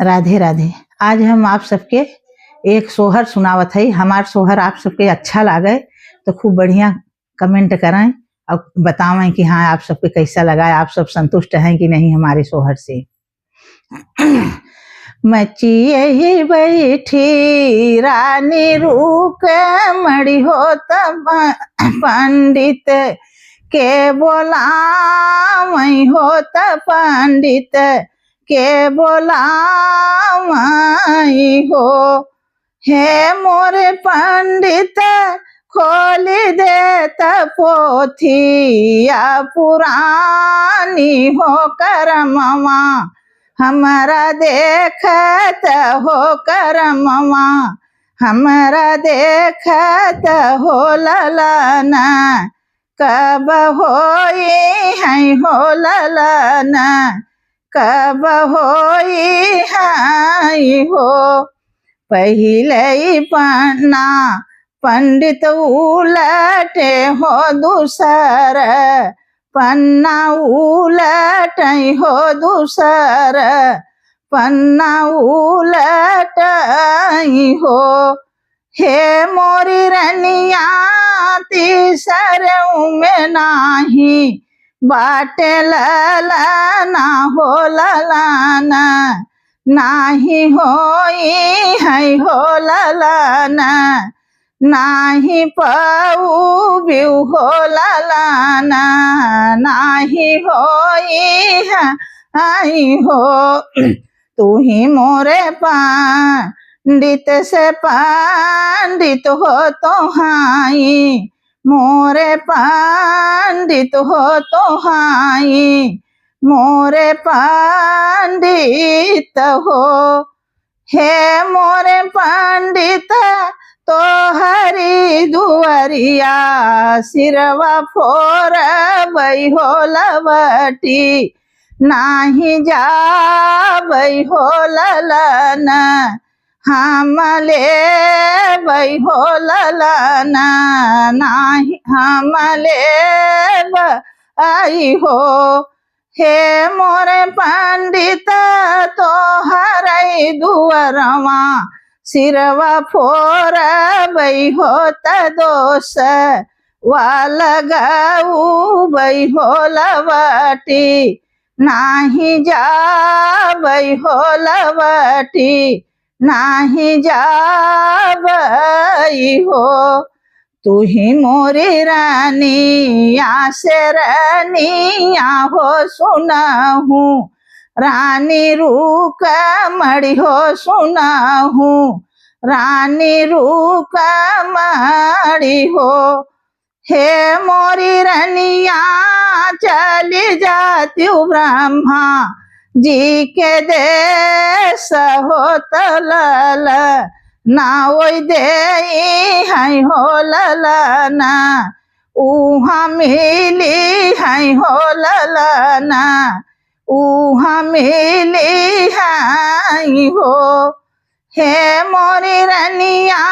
राधे राधे। आज हम आप सबके एक सोहर सुनावत है। हमार सोहर आप सबके अच्छा लागे तो खूब बढ़िया कमेंट करें और बतावें कि हाँ आप सबके कैसा लगा, आप सब संतुष्ट हैं कि नहीं हमारे सोहर से। मचिए ही बैठी रानी रूक मड़ी हो तब पंडित के बोला मई हो तब पंडित के बोला मई हो। हे मोरे पंडित खोली देत पोथिया पुरानी हो करमवा हमारा देखत हो करमवा हमारा देखत हो ललना कब होई है हो ललना कब होई है हो। पहिले पन्ना पंडित उलटे हो दूसर पन्ना उलट हो दूसर पन्ना उलट हो। हे मोरी रनिया तीसर में नाही बाटे ललना हो ललना नाही होई है हो ललना नाही पाऊ बिउ हो ललना नाही होई है हो। तू ही मोरे पंडित से पंडित हो तो हाई मोरे पंडित हो तो हाई मोरे पंडित हो। हे मोरे पंडित तो हरी दुआरिया सिरवा फोर बई हो लवटी नाही जा बई हो ललना हमले बई हो ललना नाही हमले बई हो। हे मोरे पंडित तो हरई दुअरवा सिरवा फोर बई हो दोष वालगऊ बई हो लवटी नाही जा बई हो लवटी नाही जा बई हो। तू ही मोरी रानिया से रानिया हो सुनाहू रानी रूक मड़ी हो सुनाहू रानी रूक मड़ी हो। हे मोरी रनिया चली जाती ब्रह्मा जी के देश हो तलल ना ओई दे है हो ललना उहा मिली है हो ललना उहा मिली है हो। हे मोरी रनिया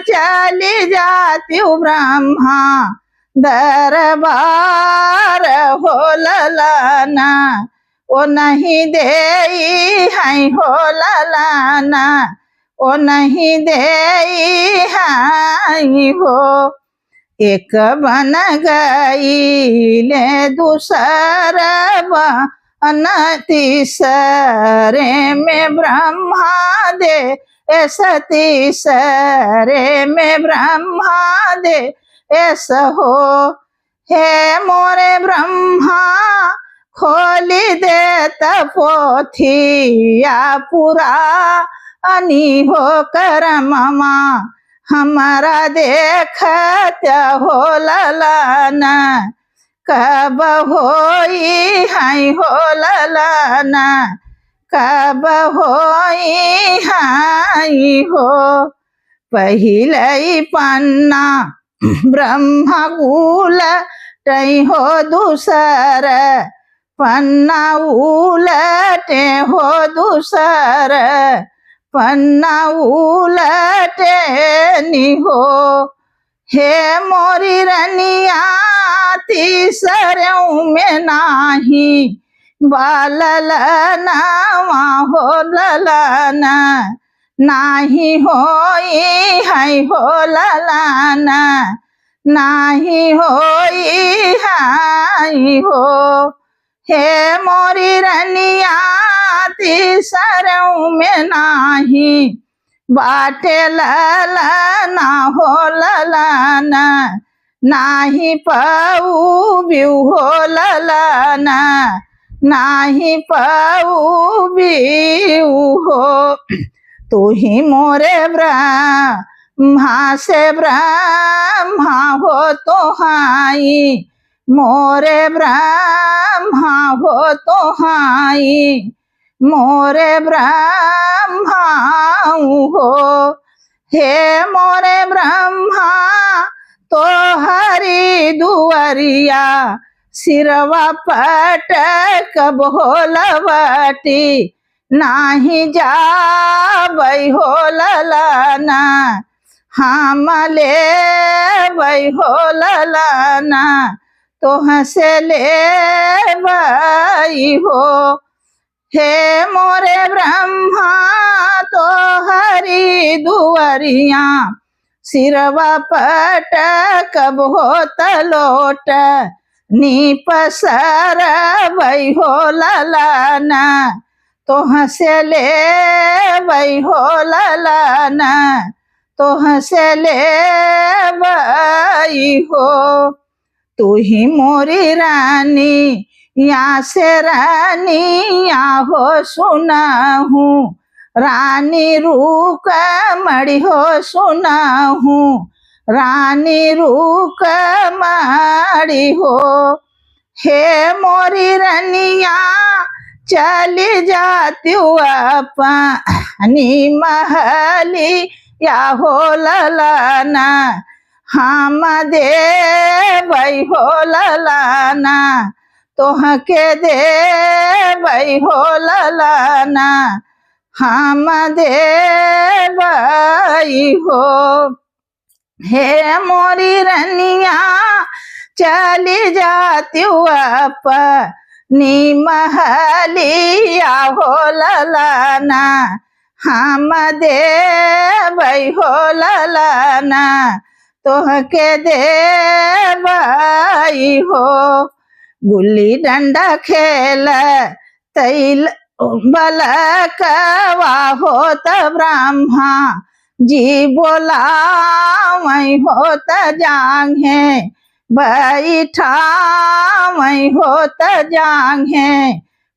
चली जाती ब्रह्मा दरबार हो ललना ओ नहीं दे है हो ललना ओ नहीं दे है हो। एक बन गई ले दूसर बन तीसरे में ब्रह्मा दे ऐसा तीसरे में ब्रह्मा दे ऐसा हो। हे मोरे ब्रह्मा खोली देत पोथिया पूरा अनि हो करममा हमारा देखत हो ललना कब होई है हो ललना कब होई है हो। पहिले पन्ना ब्रह्मा उलटे हो दूसर पन्ना उलटे हो दूसर पन्ना उलटे नि हो। हे मोरी रनिया तीसर में नाही बाललनावा हो ललना नाही होई है हो ललना नाही होई है हो। हे मोरी रनिया तीसरों में नाही बाटे ललना हो ललना नाही पाऊ बिऊ हो ललना नाही पाऊ बिऊ हो। तू ही मोरे ब्रह्मा से ब्रह्मा हो तो हाई मोरे ब्रह्मा हो तो हाई मोरे ब्रह्मा हो। हे मोरे ब्रह्मा तो हरि दुवरिया सिरवा पटक भोलवटी नाही जाबै हो ललना हम लेबै हो ललना तोह से लेबै हो। हे मोरे ब्रह्मा तो हरि दुवरिया सिरवा पटक भोत लोट नीपसर वै हो ललना तोह से लेबै हो ललना तोह से लेबै हो। तू ही मोरी रानी या से रानी या हो सुनाहू रानी रूक मड़ी हो सुनाहू रानी रूक मड़ी हो। हे मोरी रनिया चली जाती अपनी महली या हो ललना हम देबै हो ललना तोह के देबै हो ललना हम देबै हो। हे मोरी रनिया चली जाती अपनी महलिया हो ललना हम देबै हो ललना तोह के देबै हो। गुल्ली डंडा खेल तैल बलकवा हो त ब्रह्मा जी बोला वही हो त जांघे बैठा वही हो त जांघे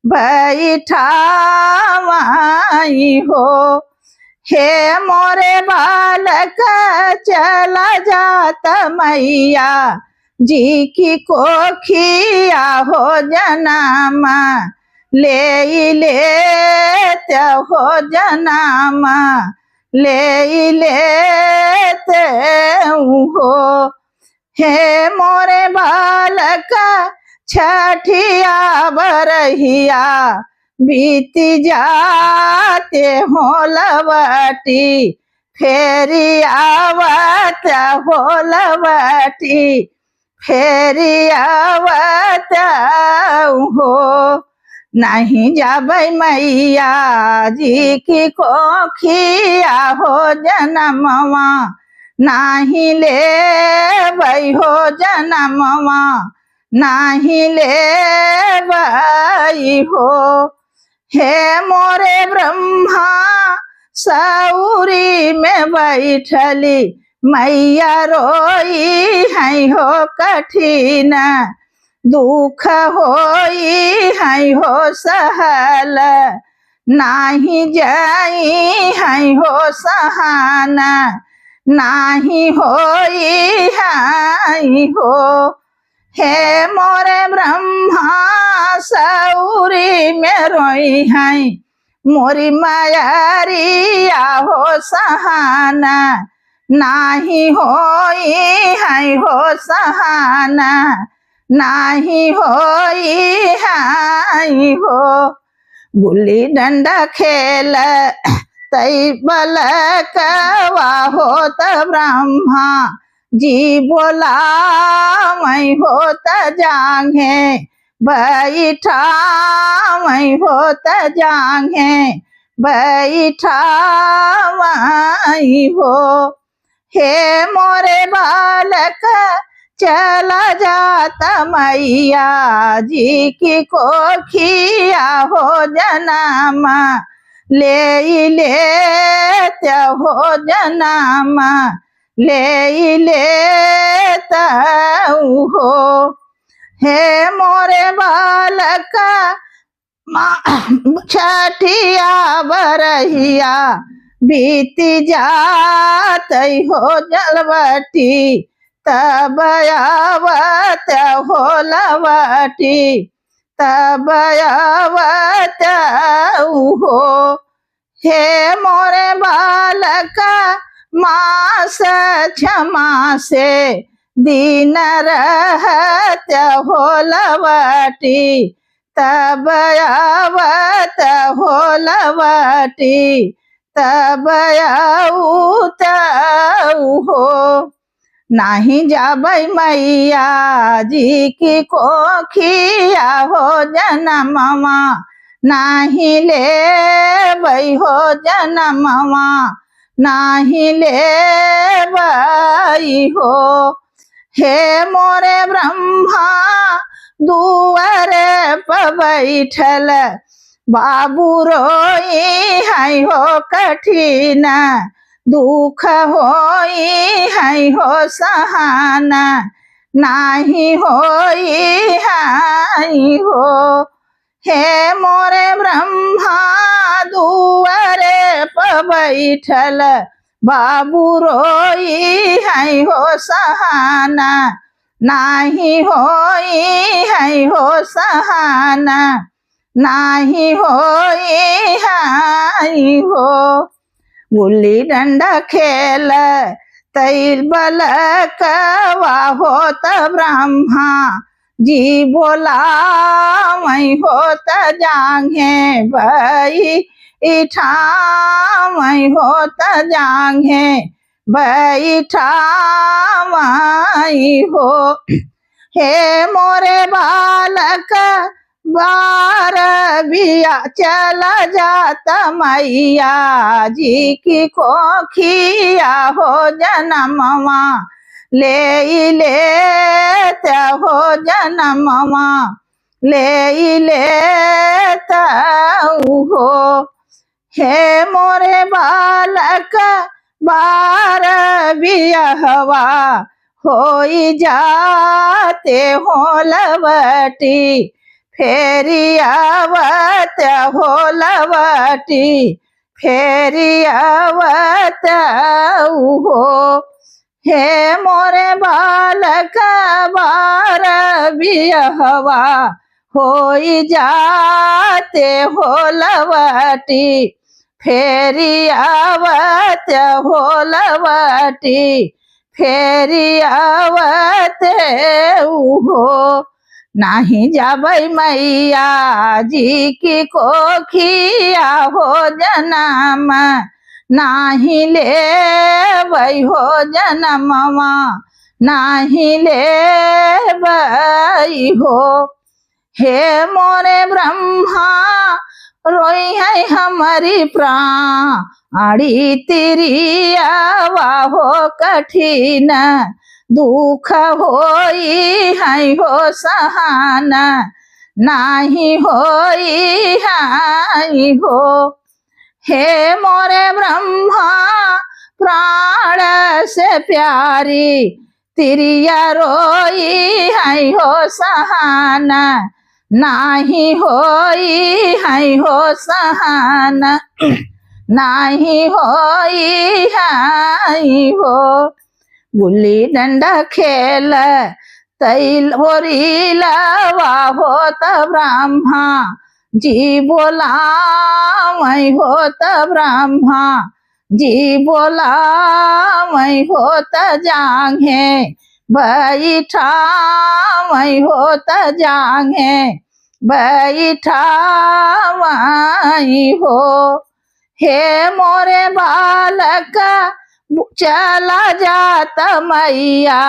बैठा वही हो। हे मोरे बालक चला जात मैया जी की कोखिया हो जनामा ले लेते हो जनामा ले लेते हो। हे मोरे बालक छठिया बरहिया बीती जाते हो लवटी फेरी आवत हो लवटी फेरी आवत हो। नहीं जाबै मैया जी की कोखिया हो जनमवा नाही लेबै हो जनमवा नाही लेबै हो। हे मोरे ब्रह्मा सौरी में बैठली मैया रोई है हो कठिन दुख होई है हो सहल नाही जाई है हो सहाना नाही होई है हो। हे मोरे ब्रह्मा सौरी में रोई है मोरी मायारिया हो सहाना नाही होई है हो सहाना नाही होई है हो। गुल्ली डंडा खेल तई बलकवा हो त ब्रह्मा जी बोला मैं हो त जांघे बैठा वही होत जांघे बैठा वही हो। हे मोरे बालक चला जाता मैया जी की कोखिया हो जनमा ले हो जनमा ले हो। हे मोरे बालक छठिया बरहिया बीत जात हो जलवटी तब आवत हो लवटी तब आवत हो। हे मोरे बालक मास क्षमा से दिन रहत हो लवटी तब आवत हो लवटी तब आऊत हो। नाही जाबै मैया जी की कोखिया हो जनमवा नाही लेबै हो जनमवा नाही लेबै हो। हे मोरे ब्रह्मा दुआरे पर बैठल बाबू रोई है हो कठिन दुख होई है हो सहन नाही होई है हो। हे मोरे ब्रह्मा दुआरे पर बैठल बाबू रोई है हो सहन नाही होई है हो सहन नाही होई है हो। गुल्ली डंडा खेल तैल बल कवा होत ब्रह्मा जी बोला वही होत जांघे बैठा वही होत जांघे बैठा वही हो। हे मोरे बालक बार बिया चला जाता मैया जी की कोखिया हो जनमवा ले हो जनमवा ले हो। हे मोरे बालक बार बियहवा होई जाते हो लवटी फेरी आवत हो लवटी फेरी आवत हो। हे मोरे बालक बार बियहवा होई जाते हो लवटी फेरी आवत हो लवटी फेरी आवत हो। नाही जाबै मैया जी की कोखिया हो जनम नाही लेबै हो जनमवा नाही लेबै हो। हे मोरे ब्रह्मा रोई है हमारी प्राणी तिरियावा हो कठिन दुख होई है हो सहन नाही होई है हो। हे मोरे ब्रह्मा प्राण से प्यारी तिरिया रोई है हो सहन नाही होई है हो सहन नाही होई है हो। गुल्ली डंडा खेल तैल होरीलवा होत ब्रह्मा जी बोला वही होत ब्रह्मा जी बोला वही होत जांघे बैठा वही होत जांघे बैठा वही हो। हे मोरे बालक चला जाता मैया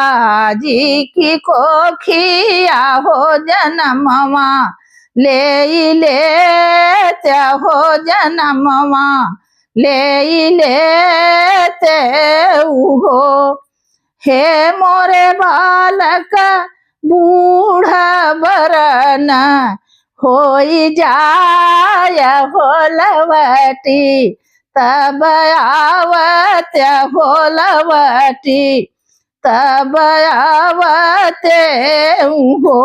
जी की कोखिया हो जनमवा ले हो जनमवा ले हो। हे मोरे बालक बूढ़ा बरन होई जाय हो लवटी तब आवत हो लवटी तब आवते हो।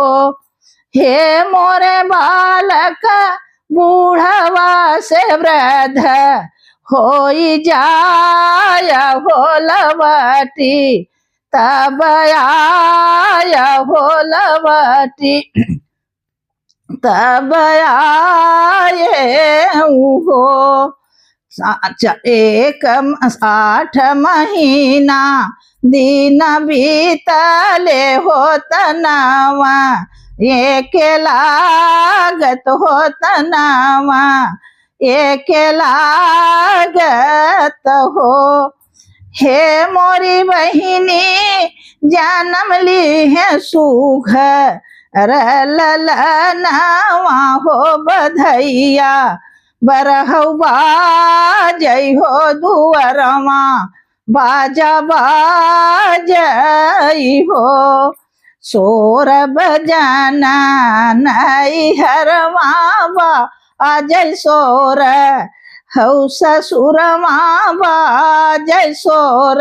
हे मोरे बालक बूढ़वा से वृद्ध होई जाय हो लवटी तब आय हो लवटी तब आए हो। 8 महीना दिन बीतले हो तनावा एक लागत हो तनावा एक लागत हो। हे मोरी बहिनी जन्म ली है सुघर ललनवा हो बधैया बरहवा जय हो दुअरवा बाजा बाजई हो। सोर बजाना नई हरवा अजय सोर हौ ससुर मावा जय सोर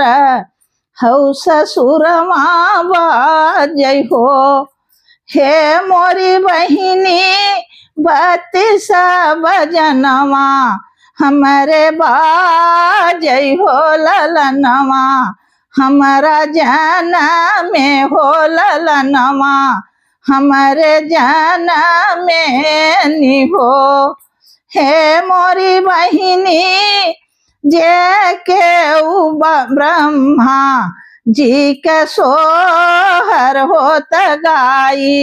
हौ ससुर मावा जय हो। हे मोरी बहिनी 32 बजनवा हमारे बाजय हो ललनवा हमारा जाना में हो ललनवा हमारे जाना में नि हो। हे मोरी बहिनी जे के ब्रह्मा जी के सोहर होत गाई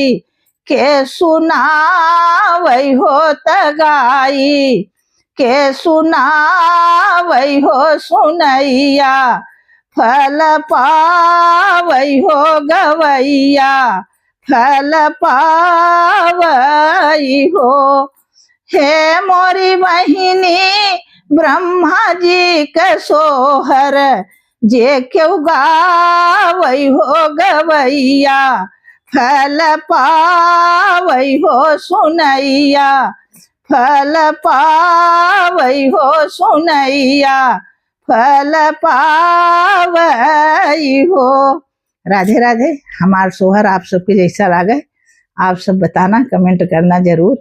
के सुनावई होत गाई के सुनावई हो सुनैया फल पावई हो गवैया फल पावई हो। हे मोरी बहिनी ब्रह्मा जी के सोहर जे क्यों गावई हो गवैया फल पावई हो सुनैया फल पावई हो सुनैया फल पावई हो। राधे राधे। हमार सोहर आप सबके जैसा लागे आप सब बताना, कमेंट करना जरूर।